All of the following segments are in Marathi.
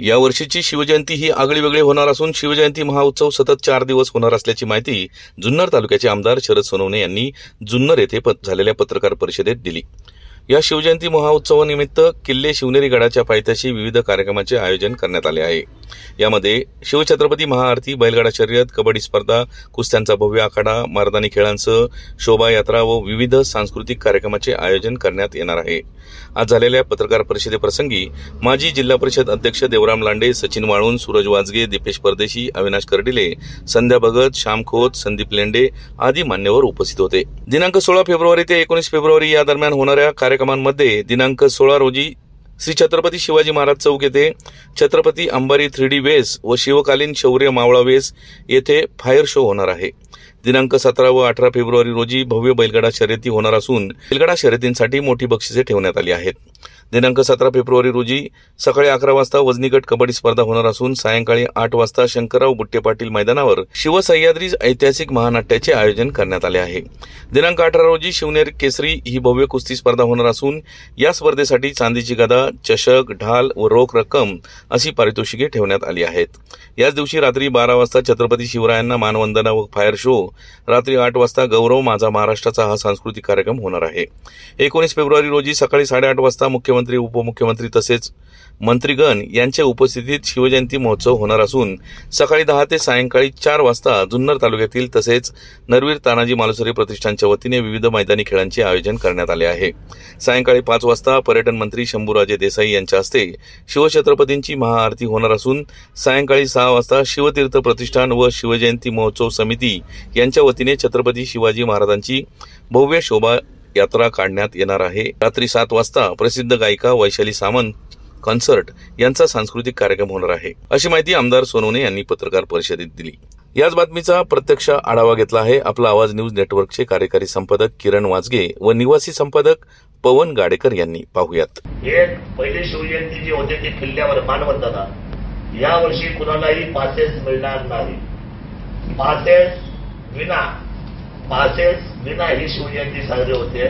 या वर्षीची शिवजयंती ही आगळीवेगळी होणार असून शिवजयंती महाउत्सव सतत 4 दिवस होणार असल्याची माहिती जुन्नर तालुक्याचे आमदार शरद सोनवणे यांनी जुन्नर येथे झालेल्या पत्रकार परिषदेत दिली। या शिवजयंती महोत्सवानिमित्त किल्ले शिवनेरी गडाच्या पायथ्याशी विविध कार्यक्रमांचे आयोजन करण्यात आले आहे। यामध्ये शिवछत्रपती महाआरती, बैलगाडा शर्यत, कबड्डी स्पर्धा, कुस्त्यांचा भव्य आखाडा, मर्दानी खेळांसह शोभायात्रा व विविध सांस्कृतिक कार्यक्रमाचे आयोजन करण्यात येणार आहे। आज झालेल्या पत्रकार परिषदेप्रसंगी माजी जिल्हा परिषद अध्यक्ष देवराम लांडे, सचिन वाळून, सूरज वाजगे, दीपेश परदेशी, अविनाश कर्डिले, संध्या भगत, श्याम खोत, संदीप लेंडे आदी मान्यवर उपस्थित होते। दिनांक 16 फेब्रुवारी ते 19 फेब्रुवारी या दरम्यान होणाऱ्या कार्यक्रमांमध्ये दिनांक 16 रोजी श्री छत्रपती शिवाजी महाराज चौक येथे छत्रपती अंबारी 3D वेस व शिवकालीन शौर्य मावळा वेस येथे फायर शो होणार आहे। दिनांक 17 व 18 फेब्रुवारी रोजी भव्य बैलगाडा शर्यती होणार असून बैलगाडा शर्यतींसाठी मोठी बक्षिसे ठेवण्यात आली आहेत। दिनांक 17 फेब्रुवारी रोजी सकाळी 11 वाजता वजनी गट कबड्डी स्पर्धा होणार असून सायंकाळी 8 वाजता शंकरराव बुट्टे पाटील मैदानावर शिवसह्याद्री ऐतिहासिक महानाट्याचे आयोजन करण्यात आले आहे। दिनांक 18 रोजी शिवनेरी केसरी ही भव्य कुस्ती स्पर्धा होणार असून या स्पर्धेसाठी चांदीची गदा, चषक, ढाल व रोख रक्कम अशी पारितोषिके ठेवण्यात आली आहेत। याच दिवशी रात्री 12 वाजता छत्रपती शिवरायांना मानवंदना व फायर शो, रात्री 8 वाजता गौरव माझा महाराष्ट्राचा हा सांस्कृतिक कार्यक्रम होणार आहे। 19 फेब्रुवारी रोजी सकाळी 8:30 वाजता मुख्यमंत्री, उपमुख्यमंत्री तसेच मंत्रीगण यांच्या उपस्थितीत शिवजयंती महोत्सव होणार असून सकाळी 10 ते सायंकाळी 4 वाजता जुन्नर तालुक्यातील तसेच नरवीर तानाजी मालुसरे प्रतिष्ठानच्या वतीने विविध मैदानी खेळांचे आयोजन करण्यात आले आहे। सायंकाळी 5 वाजता पर्यटन मंत्री शंभूराजे देसाई यांच्या हस्ते शिवछत्रपतींची महाआरती होणार असून सायंकाळी 6 वाजता शिवतीर्थ प्रतिष्ठान व शिवजयंती महोत्सव समिती यांच्या वतीने छत्रपती शिवाजी महाराजांची भव्य शोभा यात्रा काढण्यात येणार आहे। रात्री 7 वाजता प्रसिद्ध गायिका वैशाली सामंत कॉन्सर्ट यांचा सांस्कृतिक कार्यक्रम होणार आहे, अशी माहिती आमदार सोनवणे यांनी पत्रकार परिषदेत दिली। याच बातमीचा प्रत्यक्ष आढावा घेतला आहे आपला आवाज न्यूज नेटवर्कचे कार्यकारी संपादक किरण वाजगे व निवासी संपादक पवन गाडेकर यांनी। पाहुयात। हे पहिले शिवजयंती जी होते ते किल्ल्यावर मानवंदना, या वर्षी कुणालाही पासेस मिळणार नाही। पासेस विना ही शिवजयंती साजरी होते।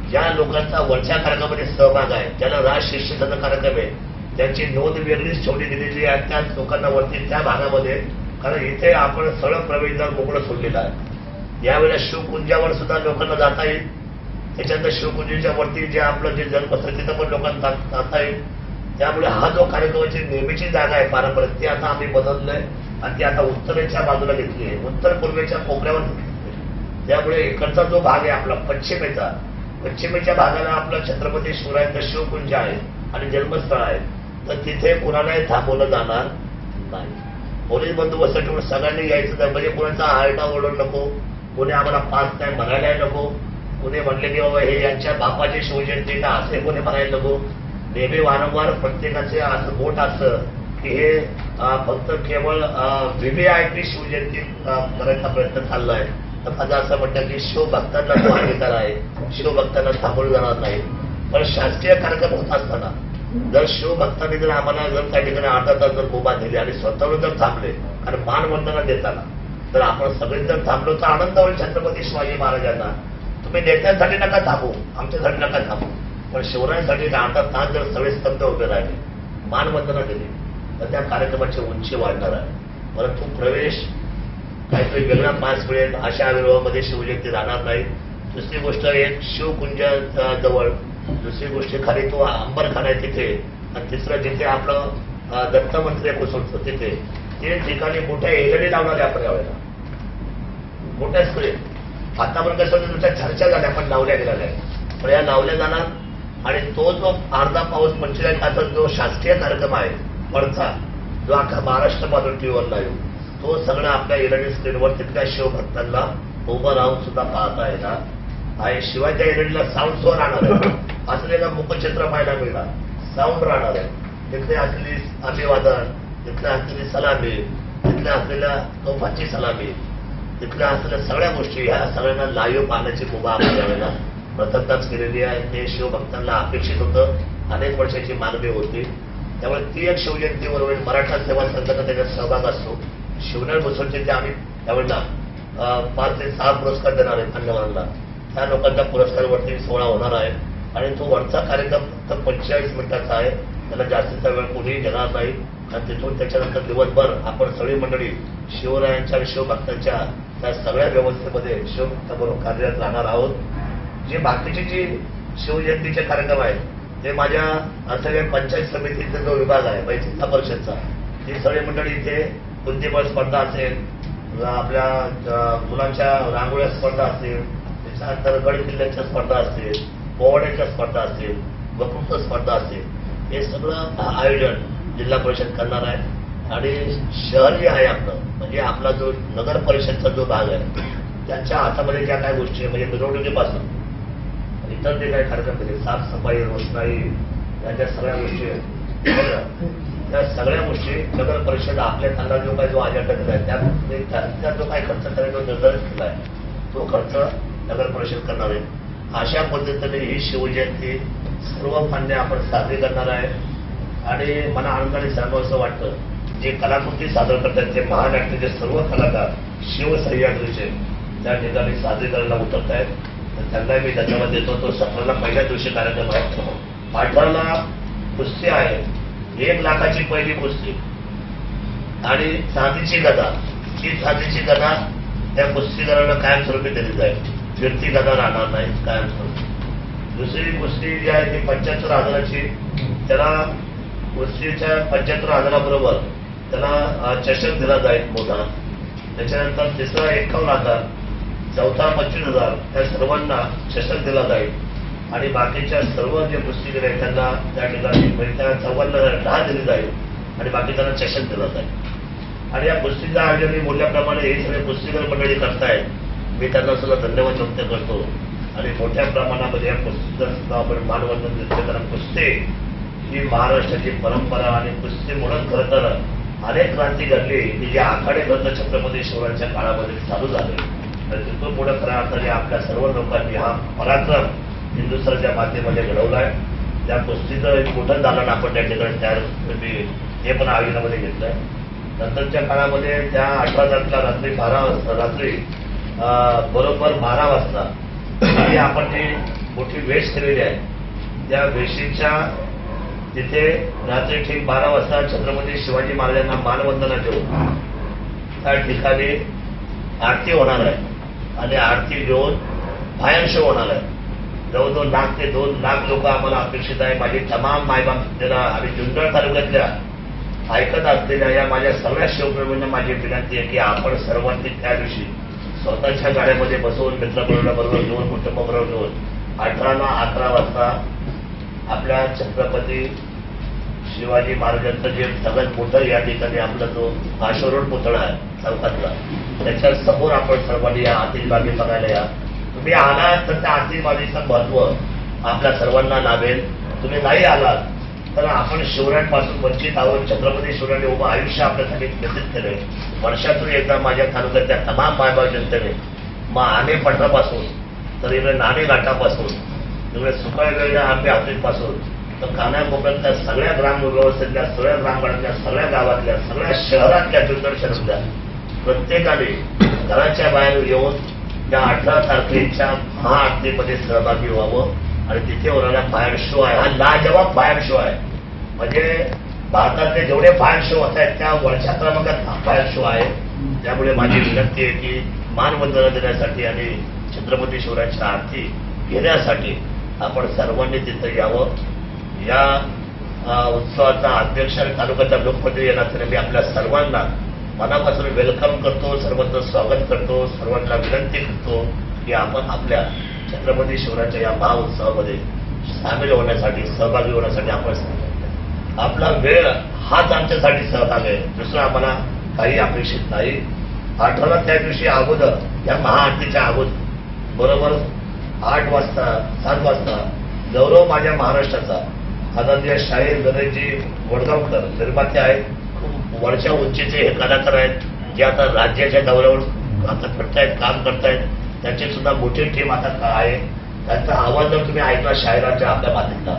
ज्या लोकांचा वरच्या कार्यक्रमामध्ये सहभाग आहे, ज्याला राज शिष्यत्वाचा कार्यक्रम आहे, त्यांची नोंद वेगळीच ठेवली गेलेली आहे त्याच लोकांना वरती त्या भागामध्ये, कारण इथे आपण सरळ प्रवेशद्वार मोकळं सोडलेलं आहे। यावेळेला शिवकुंजावर सुद्धा लोकांना जाता येईल, त्याच्यानंतर शिवकुंजाच्या वरती जे आपलं जे जन्मस्थळ तिथं पण लोकांना जाता येईल। त्यामुळे हा जो कार्यक्रमाची नेहमीची जागा आहे पारंपरिक, ती आता आम्ही बदललोय आणि ती आता उत्तरेच्या बाजूला घेतली आहे, उत्तर पूर्वेच्या कोपऱ्यावर घेतली। त्यामुळे इकडचा जो भाग आहे आपला पश्चिमेच्या भागाला आपलं छत्रपती शिवरायांचं शिवकुंज आहे आणि जन्मस्थळ आहे, तर तिथे कुणालाही थांबवलं जाणार नाही। पोलीस बंदोबस्त ठेवून सगळ्यांनी यायचं तर म्हणजे कुणाचा आरडा ओरड नको, कोणी आम्हाला पास नाही म्हणायला नको, कोणी म्हणले की बाबा हे यांच्या बापाची शिवजयंती का असे कोणी म्हणायला नको। नेहमी वारंवार प्रत्येकाचे असं बोट असतं की हे फक्त केवळ VVIP शिवजयंती करायचा प्रयत्न चालला आहे। तर माझं असं म्हणतं की शिवभक्तांना जो अधिकार आहे, शिवभक्तांना थांबवलं जाणार नाही। पण शासकीय कार्यक्रम होत असताना जर शिवभक्तांनी जर आम्हाला जर काही ठिकाणी 8 तास जर मुभा दिली आणि स्वतःहून जर थांबले आणि मानवंदना देताना तर आपण सगळे जर थांबलो तर आनंद होईल छत्रपती शिवाजी महाराजांना। तुम्ही नेत्यांसाठी नका थांबू, आमच्यासाठी नका थांबू, पण शिवरायांसाठी 8 तास जर सगळे स्तब्ध उभे राहिले, मानवंदना दिली तर त्या कार्यक्रमाची उंची वाढणार आहे। परंतु प्रवेश काहीतरी वेगळा पास मिळेल अशा विरोधामध्ये शिवजयंती राहणार नाही। दुसरी गोष्ट एक शिवकुंज जवळ, दुसरी गोष्ट खाली तो अंबरखाना आहे तिथे, आणि तिसरं जिथे आपलं दत्त मंत्री कुसुमचं तिथे, ते ठिकाणी मोठ्या एलईडी लावणार आहे आपण यावेळेला, मोठ्या स्क्रीन। आता पण कसं तुमच्या चर्चा झाल्या पण लावल्या गेलेल्या आहे, पण या लावल्या जाणार। आणि तो जो अर्धा पाऊस 45 तासाचा जो शासकीय कार्यक्रम आहे वरचा, जो अख्खा महाराष्ट्रामधून टीव्हीवरला येऊ, तो सगळं आपल्या एलईडी स्क्रीनवर तिथल्या शिवभक्तांना उभं राहून सुद्धा पाहता येणार आहे। शिवाय त्या एलईडीला साऊंड शो राहणार आहे, असलेला मुखचित्र पाहायला मिळणार, साऊंड राहणार आहे, तिथले असलेली अभिवादन, तिथल्या असलेली सलामी, तिथल्या असलेल्या तोफांची सलामी, तिथल्या असलेल्या सगळ्या गोष्टी ह्या सगळ्यांना लाईव्ह पाहण्याची मुभा आपण यावेळेला प्रथमताच केलेली आहे। हे शिवभक्तांना अपेक्षित होतं, अनेक वर्षाची मागणी होती। त्यामुळे ती एक शिवजयंती बरोबर मराठा सेवा संघाचा त्याच्यात सहभाग असतो। शिवनेर मुसळचे आम्ही त्यावेळेला 5 ते 6 पुरस्कार देणार आहेत मान्यवरांना। त्या लोकांच्या पुरस्कारावरती सोहळा होणार आहे आणि तो वरचा कार्यक्रम फक्त 45 मिनिटाचा आहे, त्याला जास्तीचा वेळ कोणीही घेणार नाही। आणि तिथून त्याच्यानंतर दिवसभर आपण सगळी मंडळी शिवरायांच्या आणि शिवभक्तांच्या त्या सगळ्या व्यवस्थेमध्ये शिवभक्त म्हणून कार्यरत राहणार आहोत. जे बाकीचे जे शिवजयंतीचे कार्यक्रम आहेत ते माझ्या असं पंचायत समितीचा जो विभाग आहे म्हणजे जिल्हा परिषदचा, ती सगळी मंडळी इथे बुद्धिबळ स्पर्धा असेल, आपल्या मुलांच्या रांगोळ्या स्पर्धा असेल, त्याच्यानंतर गड किल्ल्याच्या स्पर्धा असतील, पोवाड्याच्या स्पर्धा असतील, वक्तृत्व स्पर्धा असेल, हे सगळं आयोजन जिल्हा परिषद करणार आहे. आणि शहर जे आहे आपलं म्हणजे आपला जो नगर परिषदचा जो भाग आहे त्यांच्या हातामध्ये ज्या काही गोष्टी म्हणजे मिरवणुकीपासून इतर जे काही कार्यक्रम केले, साफसफाई, रोषणाई, या सगळ्या गोष्टी त्या सगळ्या गोष्टी नगर परिषद आपल्या त्यांना जो काही जो अजेंडा दिला आहे त्या जो काही खर्च करायचा निर्धारित केला आहे तो खर्च नगर परिषद करणार आहे. अशा पद्धतीने ही शिवजयंती सर्वमान्य आपण साजरी करणार आहे. आणि मला आनंदाने सांगावं असं वाटतं जे कलाकृती सादर करतात ते महानाट्याचे सर्व कलाकार शिवसह्याद्रीचे त्या ठिकाणी साजरी करायला उतरत आहेत. तर त्यांना मी धन्यवाद देतो. तो 17ला पहिल्या दिवशी कार्यक्रम आहे, 18ला कुस्ती आहे, 1 लाखाची पहिली कुस्ती आणि चांदीची गदा. ही चांदीची गदा त्या कुस्तीगराला कायमस्वरूपी दिली जाईल, फिरती गदा राहणार नाही कायमस्वरूपी. दुसरी कुस्ती जी आहे ती 75,000ची, त्याला कुस्तीच्या 75,000बरोबर त्याला चषक दिला जाईल मोठा. त्याच्यानंतर तिसरा 51,000, चौथा 25,000, त्या सर्वांना चषक दिला जाईल. आणि बाकीच्या सर्व जे कुस्तीगीर आहेत त्यांना त्या ठिकाणी म्हणजे त्या चौघांना 10 दिली जाईल आणि बाकीच्यांना चषक दिला जाईल. आणि या कुस्तीचं आयोजन मी बोलल्याप्रमाणे हे सगळे कुस्तीगीर मंडळी करतायत, मी त्यांना सुद्धा धन्यवाद व्यक्त करतो. आणि मोठ्या प्रमाणामध्ये या कुस्तीचं सुद्धा आपण मानवंदन देतो. कारण कुस्ती ही महाराष्ट्राची परंपरा आणि कुस्ती म्हणून खरं तर अनेक क्रांती घडली की जे आखाडे ग्रंथ छत्रपती शिवरायांच्या काळामध्ये चालू झाले. तर तिथून पुढे खऱ्या अर्थाने आपल्या सर्व लोकांनी हा पराक्रम हिंदुस्थानच्या माध्यमामध्ये घडवलाय. त्या कुस्तीचं एक मोठं दालन आपण त्या ठिकाणी तयार हे पण आयोजनामध्ये घेतलंय. नंतरच्या काळामध्ये त्या 18 तारखेला रात्री 12 रात्री बरोबर 12 वाजता ही आपण जी मोठी वेश केलेली आहे त्या वेशीच्या तिथे रात्री ठीक 12 वाजता छत्रपती शिवाजी महाराजांना मानवंदना देऊन त्या ठिकाणी आरती होणार आहे. आणि आरती घेऊन भायन शो होणार आहे. जवळजवळ 1 ते 2 लाख लोक आम्हाला अपेक्षित आहे. माझी तमाम मायबाप आणि जुन्नर तालुक्यातल्या ऐकत असलेल्या या माझ्या सगळ्या शिवप्रेमींना माझी विनंती आहे की आपण सर्वांनी त्या दिवशी स्वतःच्या गाड्यामध्ये बसवून मित्रपरिवाराबरोबर घेऊन कुटुंबाबरोबर घेऊन 18ला 11 वाजता आपल्या छत्रपती शिवाजी महाराजांचं जे सगळ्यात मोठं या ठिकाणी आपला जो आशोरोड पुतळा आहे चौकातला त्याच्या समोर आपण सर्वांनी या आतिषबाजी बघायला या. तुम्ही आलात तर त्या आतिषबाजीचं महत्व आपल्या सर्वांना लाभेल. तुम्ही नाही आलात तर आपण शिवरायांपासून वंचित आहोत. छत्रपती शिवरायांनी उभं आयुष्य आपल्यासाठी व्यतीत केलंय. वर्षातून एकदा माझ्या तालुक्यातल्या तमाम मायबाप जनतेने मग आणे पठारापासून तर इकडे नाणे घाटापासून इकडे सुकाळवेळच्या आंबे हातीपासून तर कानाकोपऱ्यातल्या सगळ्या ग्रामव्यवस्थेतल्या सगळ्या ग्रामवाड्यातल्या सगळ्या गावातल्या सगळ्या शहरातल्या जुन्नर शहरातल्या प्रत्येकाने घराच्या बाहेर येऊन त्या 18 तारखेच्या महाआरतीमध्ये सहभागी व्हावं. आणि तिथे होणारा फायर शो आहे हा लाजवाब फायर शो आहे. म्हणजे भारतातले जेवढे फायर शो होत आहेत त्या वरच्या क्रमांकात हा फायर शो आहे. त्यामुळे माझी विनंती आहे की मानवंदना देण्यासाठी आणि छत्रपती शिवरायांची आरती घेण्यासाठी आपण सर्वांनी तिथं यावं. या उत्सवाचा अध्यक्ष आणि तालुक्याचा लोकप्रतिनिधी येण्यासाठी मी आपल्या सर्वांना मनापासून वेलकम करतो, सर्वांचं स्वागत करतो, सर्वांना विनंती करतो की आपण आपल्या छत्रपती शिवरायांच्या या महाउत्सवामध्ये सामील होण्यासाठी सहभागी होण्यासाठी आपण आपला वेळ हाच आमच्यासाठी सहभाग आहे. दुसरं आम्हाला काही अपेक्षित नाही. 18ला त्या दिवशी अगोदर या महाआरतीच्या अगोदर बरोबर 8 वाजता 7 वाजता गौरव माझ्या महाराष्ट्राचा आदरणीय शाहीर गणेशजी वडगावकर निर्माते आहेत. खूप वरच्या उंचीचे हे कलाकार आहेत जे आता राज्याच्या दौऱ्यावर आता करतायत, काम करतायत. त्यांची सुद्धा मोठी टीम आता आहे. त्यांचा आवाज जर तुम्ही ऐकला शाहिरांच्या आपल्या मातीतला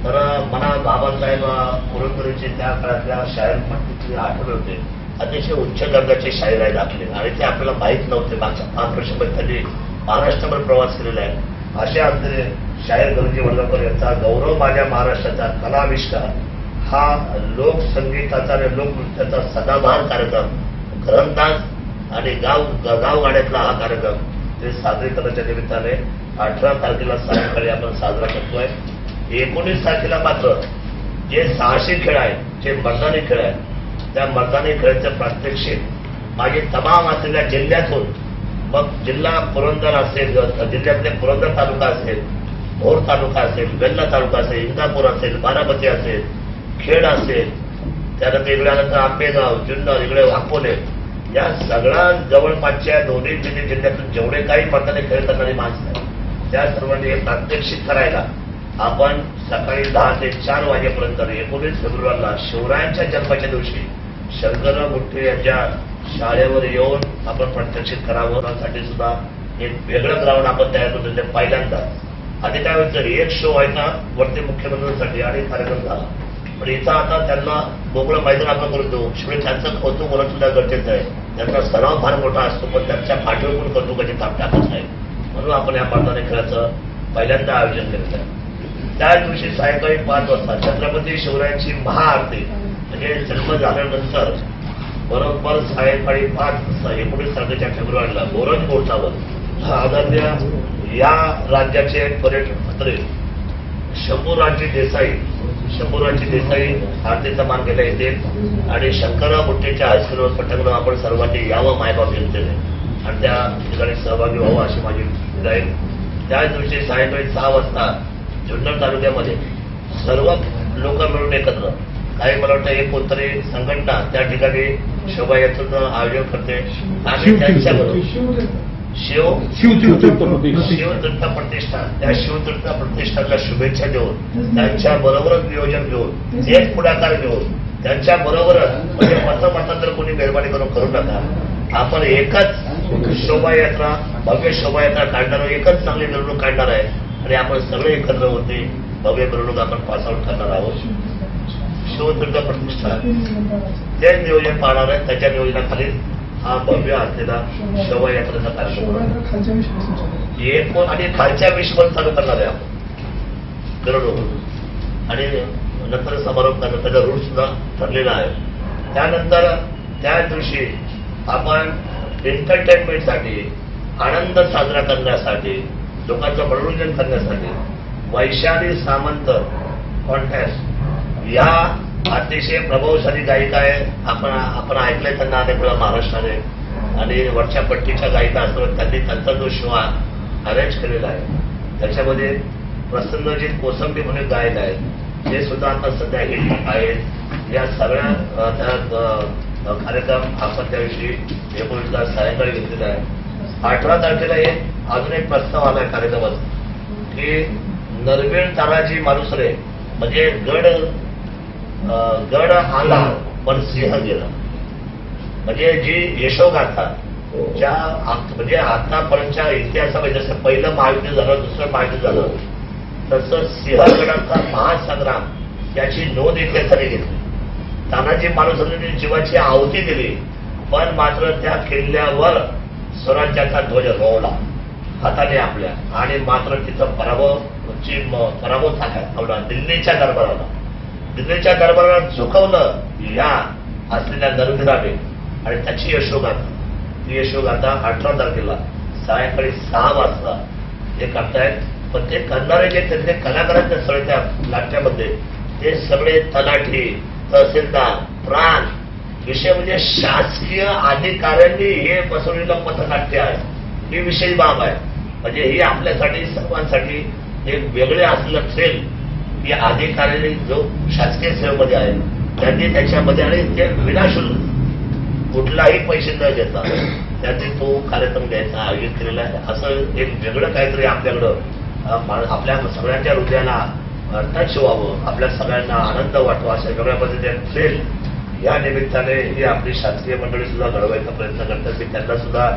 तर मला बाबासाहेब पुरंदरेचे त्या काळातल्या शाहीर म्हणण्याची आठवण होते. अतिशय उच्च दर्जाचे शाहीर आहेत आपले आणि ते आपल्याला माहीत नव्हते. मागच्या 5 वर्षामध्ये त्यांनी महाराष्ट्रभर प्रवास केलेला आहे. अशा आमचे शाहीर गणेशजी वडगावकर यांचा गौरव माझ्या महाराष्ट्राचा कलाविष्कार हा लोकसंगीताचा आणि लोकनृत्याचा सदाबहार कार्यक्रम घरंदाज आणि गावगाड्यातला हा कार्यक्रम ते साजरीकरणाच्या निमित्ताने 18 तारखेला सायंकाळी आपण साजरा करतोय. 19 तारखेला मात्र जे साहसी खेळ आहेत, जे मैदानी खेळ आहेत, त्या मैदानी खेळाचं प्रात्यक्षिक माझे तमाम असलेल्या जिल्ह्यातून, मग जिल्हा पुरंदर असेल, जिल्ह्यातले पुरंदर तालुका असेल, भोर तालुका असेल, वेल्हा तालुका असेल, इंदापूर असेल, बारामती असेल, खेड असेल, त्यानंतर इकडे आंबेगाव, जुन्नर, इकडे अकोले, या सगळ्या जवळपासच्या दोन्ही जिल्ह्यातून जेवढे काही मैदानी खेळ करणारी माणसं आहेत त्या सर्वांनी हे प्रात्यक्षिक करायला आपण सकाळी 10 ते 4 वाजेपर्यंत 19 फेब्रुवारीला शिवरायांच्या जन्माच्या दिवशी शंकर मुठे यांच्या शाळेवर येऊन आपण प्रात्यक्षिक करावं. त्यासाठी सुद्धा एक वेगळं ग्राउंड आपण तयार करतो. ते पहिल्यांदा आधी काय व्हायचं, एक शो व्हायचा वरती मुख्यमंत्र्यांसाठी आणि कार्यक्रम झाला, पण इथं आता त्यांना मोकळं मैदान आपण करतो. शिवाय त्यांचं कौतुक होणं सुद्धा गरजेचं आहे. त्यांचा सराव फार मोठा असतो, पण त्यांच्या पाठीवर पण कौतुकाची ताप टाकत नाही. म्हणून आपण या मैदानी खेळाचं पहिल्यांदा आयोजन केलं आहे. त्याच दिवशी सायंकाळी 5 वाजता छत्रपती शिवरायांची महाआरती, म्हणजे जन्म झाल्यानंतर बरोबर सायंकाळी 5 वाजता 19 तारखेच्या फेब्रुवारीला बोरज गोठावर आदरणीय या राज्याचे पर्यटन मंत्री शंभूराजी देसाई आरतीचा मान घ्यायला येतील आणि शंकरराव मुठेच्या हायस्कूलवर पटकन आपण सर्वांनी यावं मायबाप जनतेने आणि त्या ठिकाणी सहभागी व्हावं अशी माझी विनंती आहे. त्याच दिवशी सायंकाळी 6 वाजता जुन्नर तालुक्यामध्ये सर्व लोक मिळून एकत्र, काही मला वाटतं एक कोणतरी संघटना त्या ठिकाणी शोभायात्रेचं आयोजन करते आणि त्यांच्याबरोबर शिवतीर्थ प्रतिष्ठान, त्या शिवतीर्थ प्रतिष्ठानला शुभेच्छा देऊन त्यांच्या बरोबरच नियोजन घेऊन एक पुढाकार घेऊन त्यांच्या बरोबरच, म्हणजे मतांतर कोणी मेहरबानी करू नका, आपण एकच शोभायात्रा, भव्य शोभायात्रा काढणार, एकच चांगली मिरवणूक काढणार आहे आणि आपण सगळे एकत्र होते भव्य मिरवणूक आपण पास आउट करणार आहोत. शिवतीर्थ प्रतिष्ठान तेच नियोजन पाहणार आहे. त्याच्या नियोजनाखाली हा भव्य असलेला शोभायात्रेचा कार्यक्रम आणि खालच्या विश्वास चालू करणार आहे आपण करोडो आणि नंतर समारोप करणार. त्याचा रूट सुद्धा ठरलेला आहे. त्यानंतर त्या दिवशी आपण एंटरटेनमेंटसाठी, आनंद साजरा करण्यासाठी, लोकांचं मनोरंजन करण्यासाठी वैशाली सामंत कॉन्टेस्ट या अतिशय प्रभावशाली गायिका आहे. आपण ऐकलंय त्यांना अनेक वेळा महाराष्ट्राने आणि वरच्या पट्टीच्या गायिका असतात. त्यांनी त्यांचा जो शो अरेंज केलेला आहे त्याच्यामध्ये प्रसन्नजीत कोसंबी म्हणून गायक आहेत, ते सुद्धा आता सध्या हिट आहेत. या सगळ्या कार्यक्रम आपण त्याविषयी 19ला सायंकाळी घेतलेला आहे. 18 तारखेला अजून एक प्रस्ताव आला आहे कार्यक्रमात की नरवीण ताराजी मालुसरे, म्हणजे गड आला पण सिंह गेला, म्हणजे जी यशोगाथा ज्या म्हणजे आतापर्यंतच्या इतिहासामध्ये जसं पहिलं महायुद्ध झालं, दुसरं महायुद्ध झालं, तसं सिंहगडाचा महासंग्राम याची नोंद इतिहासाने घेतली. तानाजी मालुसरेंनी जीवाची आहुती दिली, पण मात्र त्या किल्ल्यावर स्वराज्याचा ध्वज रोवला हाताने आपल्या, आणि मात्र तिथं पराभव झाला. दिल्लीच्या दरबाराला झुकवलं या असलेल्या नरवीराने आणि त्याची यशोगाथा 18 तारखेला सायंकाळी 6 वाजता हे करतायत. पण ते करणारे जे त्यांचे कलाकारांचे सगळे त्या नाट्यामध्ये ते सगळे तलाठी, तहसीलदार, प्राण विषय, म्हणजे शासकीय अधिकाऱ्यांनी हे बसवलेलं पथनाट्य आहे. ही विषयी बाब आहे. म्हणजे ही आपल्यासाठी सर्वांसाठी एक वेगळे असलेलं थ्रिल की अधिकाऱ्यांनी जो शासकीय सेवेमध्ये आहे त्यांनी त्याच्यामध्ये, आणि ते विनाशुल्क कुठलाही पैसे न देता त्यांनी तो कार्यक्रम घ्यायचा आयोजित केलेला आहे. असं एक वेगळं काहीतरी आपल्याकडं आपल्या सगळ्यांच्या हृदयाला टच व्हावं, आपल्या सगळ्यांना आनंद वाटवा अशा वेगळ्या पद्धतीने थ्रिल या निमित्ताने ही आपली शासकीय मंडळी सुद्धा घडवायचा प्रयत्न करतात. मी त्यांना सुद्धा